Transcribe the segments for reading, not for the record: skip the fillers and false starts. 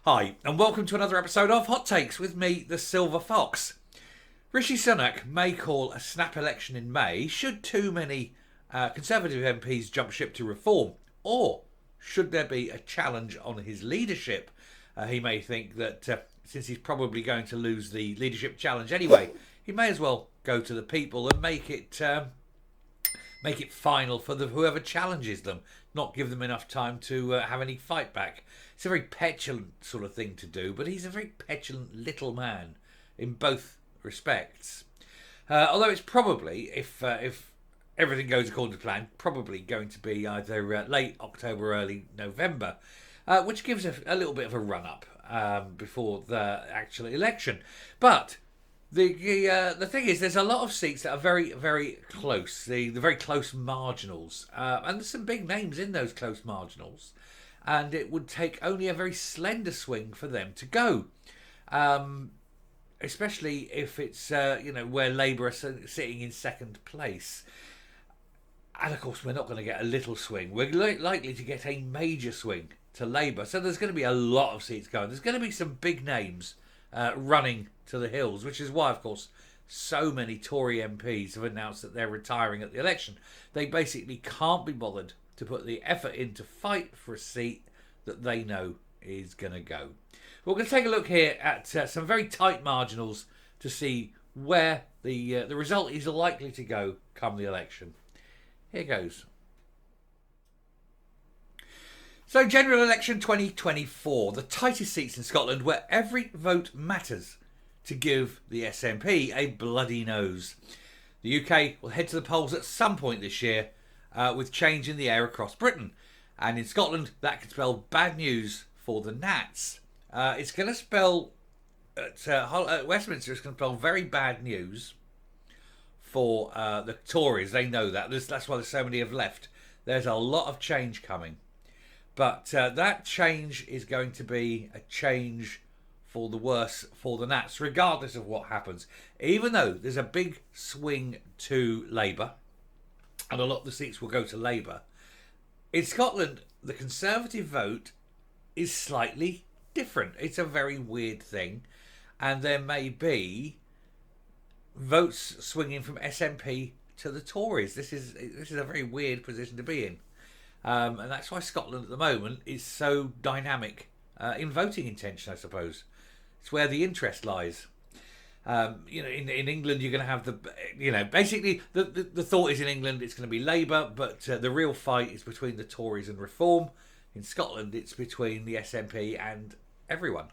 Hi, and welcome to another episode of Hot Takes with me, the Silver Fox. Rishi Sunak may call a snap election in May should too many Conservative MPs jump ship to reform, or should there be a challenge on his leadership. He may think that since he's probably going to lose the leadership challenge anyway, he may as well go to the people and make it final for whoever challenges them, not give them enough time to have any fight back. It's a very petulant sort of thing to do, but he's a very petulant little man in both respects. Although it's probably, if everything goes according to plan, probably going to be either late October, early November, which gives a little bit of a run-up before the actual election. But the thing is, there's a lot of seats that are very, very close. The very close marginals, and there's some big names in those close marginals, and it would take only a very slender swing for them to go. Especially if it's where Labour are sitting in second place. And of course, we're not going to get a little swing. We're likely to get a major swing to Labour. So there's going to be a lot of seats going. There's going to be some big names running to the hills, which is why, of course, so many Tory MPs have announced that they're retiring at the election. They basically can't be bothered to put the effort in to fight for a seat that they know is going to go. We're going to take a look here at some very tight marginals to see where the result is likely to go come the election. Here goes. So, general election 2024, the tightest seats in Scotland where every vote matters to give the SNP a bloody nose. The UK will head to the polls at some point this year with change in the air across Britain. And in Scotland, that could spell bad news for the Nats. It's going to spell, at Westminster, it's going to spell very bad news for the Tories. They know that. That's why there's so many have left. There's a lot of change coming. But that change is going to be a change for the worse for the Nats, regardless of what happens. Even though there's a big swing to Labour, and a lot of the seats will go to Labour, in Scotland, the Conservative vote is slightly different. It's a very weird thing. And there may be votes swinging from SNP to the Tories. This is a very weird position to be in. And that's why Scotland at the moment is so dynamic in voting intention, I suppose. It's where the interest lies. In England, you're going to have basically the thought is in England it's going to be Labour, but the real fight is between the Tories and Reform. In Scotland, it's between the SNP and everyone.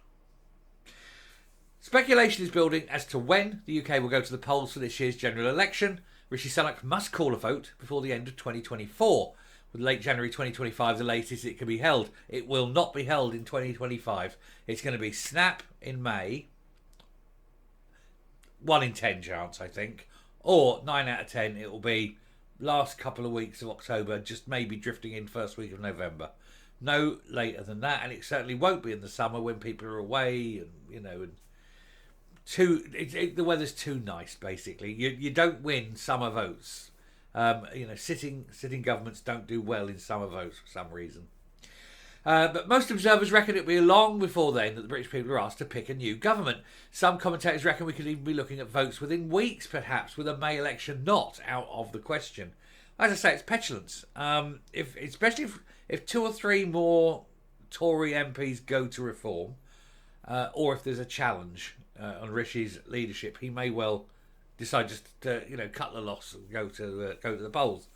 Speculation is building as to when the UK will go to the polls for this year's general election. Rishi Sunak must call a vote before the end of 2024. With late January 2025, the latest it can be held. It will not be held in 2025. It's going to be snap in May. 1 in 10 chance, I think. Or 9 out of 10, it will be last couple of weeks of October, just maybe drifting in first week of November. No later than that, and it certainly won't be in the summer when people are away, and the weather's too nice. Basically, you don't win summer votes. Sitting governments don't do well in summer votes for some reason. But most observers reckon it'll be long before then that the British people are asked to pick a new government. Some commentators reckon we could even be looking at votes within weeks, perhaps, with a May election not out of the question. As I say, it's petulance. Especially if 2 or 3 more Tory MPs go to Reform, or if there's a challenge on Rishi's leadership, he may well decide just to cut the loss and go to the polls.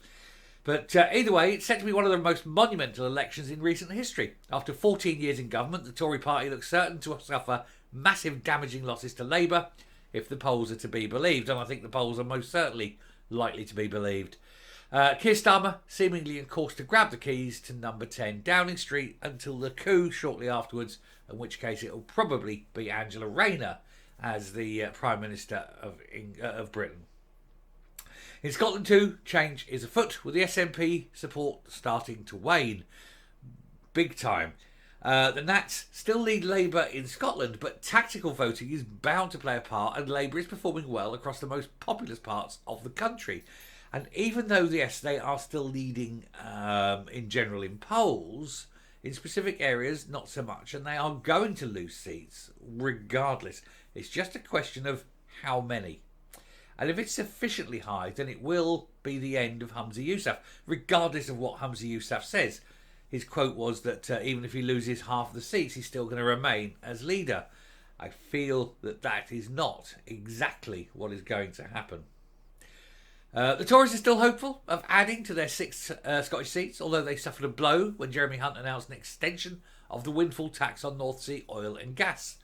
But either way, it's set to be one of the most monumental elections in recent history. After 14 years in government, the Tory party looks certain to suffer massive damaging losses to Labour if the polls are to be believed, and I think the polls are most certainly likely to be believed. Keir Starmer seemingly on course to grab the keys to number 10 Downing Street until the coup shortly afterwards, in which case it will probably be Angela Rayner as the Prime Minister of Britain. In Scotland too, change is afoot, with the SNP support starting to wane. Big time. The Nats still lead Labour in Scotland, but tactical voting is bound to play a part, and Labour is performing well across the most populous parts of the country. And even though, yes, they are still leading in general in polls, In specific areas, not so much, and they are going to lose seats regardless. It's just a question of how many. And if it's sufficiently high, then it will be the end of Humza Yousaf, regardless of what Humza Yousaf says. His quote was that even if he loses half the seats, he's still going to remain as leader. I feel that that is not exactly what is going to happen. The Tories are still hopeful of adding to their 6 Scottish seats, although they suffered a blow when Jeremy Hunt announced an extension of the windfall tax on North Sea oil and gas.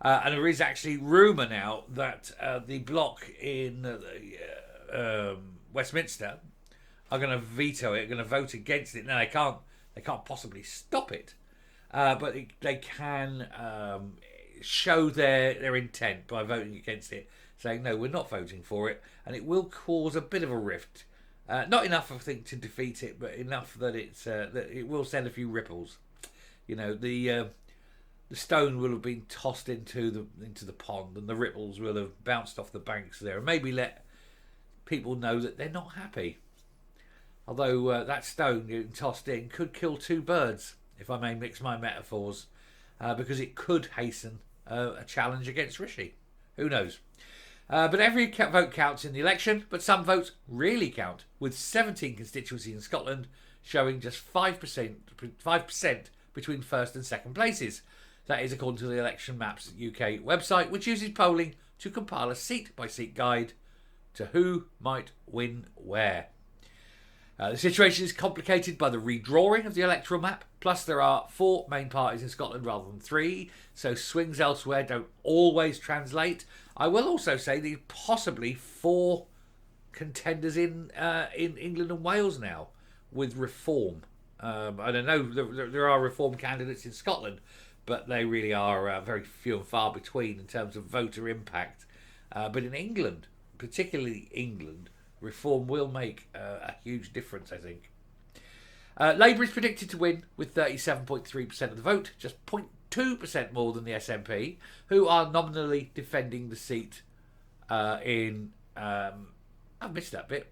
And there is actually rumour now that the bloc in Westminster are going to veto it, going to vote against it. Now they can't possibly stop it, but they can show their intent by voting against it, saying no, we're not voting for it, and it will cause a bit of a rift. Not enough, I think, to defeat it, but enough that that it will send a few ripples. You know, the stone will have been tossed into the pond, and the ripples will have bounced off the banks there, and maybe let people know that they're not happy. Although that stone getting tossed in could kill 2 birds, if I may mix my metaphors, because it could hasten a challenge against Rishi. Who knows? But every vote counts in the election, but some votes really count, with 17 constituencies in Scotland showing just 5% between first and second places. That is according to the Election Maps UK website, which uses polling to compile a seat-by-seat guide to who might win where. The situation is complicated by the redrawing of the electoral map, plus there are 4 main parties in Scotland rather than 3, so swings elsewhere don't always translate. I will also say there are possibly 4 contenders in England and Wales now with Reform. I don't know, there are Reform candidates in Scotland, but they really are very few and far between in terms of voter impact. But in England, particularly England, Reform will make a huge difference, I think. Labour is predicted to win with 37.3% of the vote, just 0.2% more than the SNP, who are nominally defending the seat in... I've missed that bit.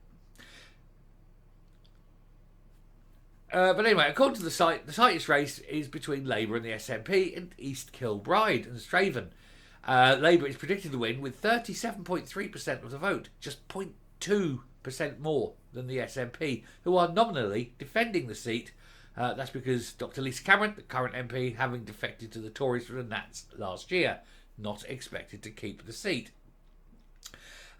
But anyway, according to the site, the tightest race is between Labour and the SNP in East Kilbride and Straven. Labour is predicted to win with 37.3% of the vote, just 0.2% more than the SNP, who are nominally defending the seat. That's because Dr Lisa Cameron, the current MP, having defected to the Tories from the Nats last year, not expected to keep the seat.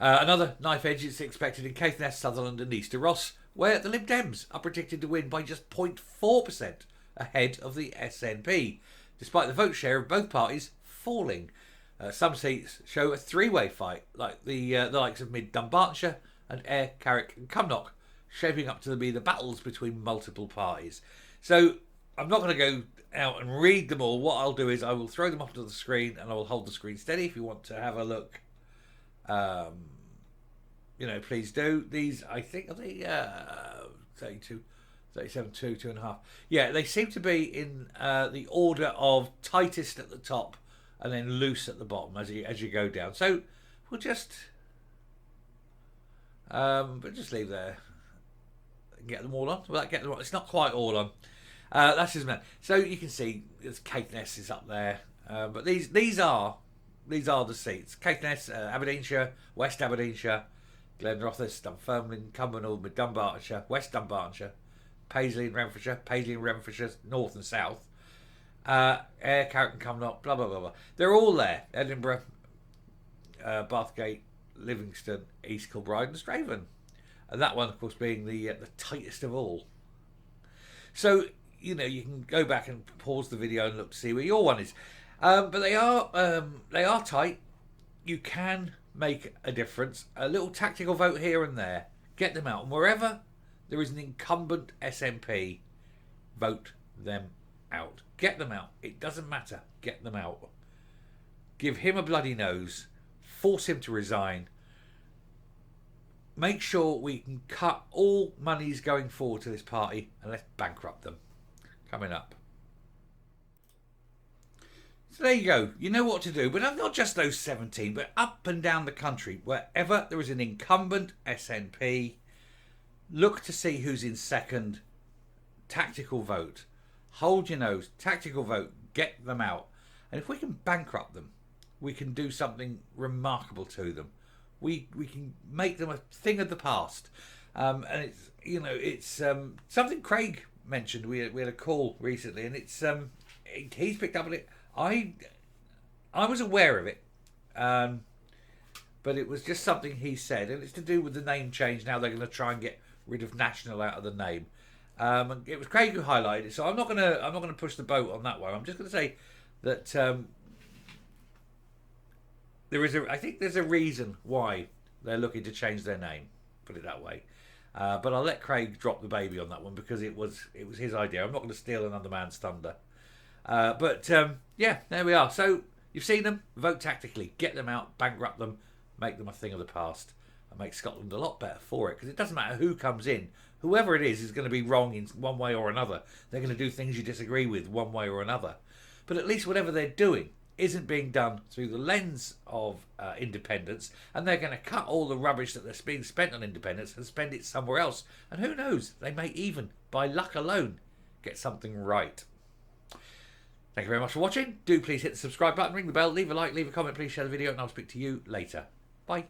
Another knife edge is expected in Caithness, Sutherland and Easter Ross, where the Lib Dems are predicted to win by just 0.4% ahead of the SNP, despite the vote share of both parties falling. Some seats show a 3-way fight, like the likes of Mid Dunbartonshire and Ayr, Carrick and Cumnock, shaping up to be the battles between multiple parties. So I'm not going to go out and read them all. What I'll do is I will throw them up to the screen and I will hold the screen steady if you want to have a look. Please do. These, I think, are they 32, 37, 2, 2.5. Yeah, they seem to be in the order of tightest at the top and then loose at the bottom as you go down. So we'll just leave there and get them all on. Will that get them on? It's not quite all on. That's just man. So you can see Caithness is up there, but these are the seats: Caithness, Aberdeenshire, West Aberdeenshire, Glenrothes, Dunfermline, Cumbernauld, Mid Dunbartonshire, West Dunbartonshire, Paisley and Renfrewshire, North and South, Ayr, Carrick and Cumnock, blah blah blah blah. They're all there. Edinburgh, Bathgate, Livingston, East Kilbride and Straven. And that one, of course, being the tightest of all. So, you can go back and pause the video and look to see where your one is. But they are tight. You can make a difference. A little tactical vote here and there. Get them out. And wherever there is an incumbent SNP, vote them out. Get them out. It doesn't matter. Get them out. Give him a bloody nose. Force him to resign. Make sure we can cut all monies going forward to this party and let's bankrupt them. Coming up. So there you go. You know what to do. But not just those 17, but up and down the country. Wherever there is an incumbent SNP, look to see who's in second. Tactical vote. hold your nose, tactical vote, get them out. And if we can bankrupt them, we can do something remarkable to them. We can make them a thing of the past. And it's, you know, it's something Craig mentioned. We had a call recently, and it's he's picked up on it. I was aware of it, but it was just something he said, and it's to do with the name change. Now they're going to try and get rid of National out of the name. And it was Craig who highlighted it, so I'm not gonna push the boat on that one. I'm just going to say that I think there's a reason why they're looking to change their name. Put it that way. But I'll let Craig drop the baby on that one because it was his idea. I'm not going to steal another man's thunder. But yeah, there we are. So you've seen them. Vote tactically. Get them out. Bankrupt them. Make them a thing of the past. And make Scotland a lot better for it. Because it doesn't matter who comes in. Whoever it is going to be wrong in one way or another. They're going to do things you disagree with one way or another. But at least whatever they're doing isn't being done through the lens of independence, and they're going to cut all the rubbish that that's being spent on independence and spend it somewhere else. And who knows, they may even, by luck alone, get something right. Thank you very much for watching. Do please hit the subscribe button, ring the bell, leave a like, leave a comment, please share the video, and I'll speak to you later. Bye.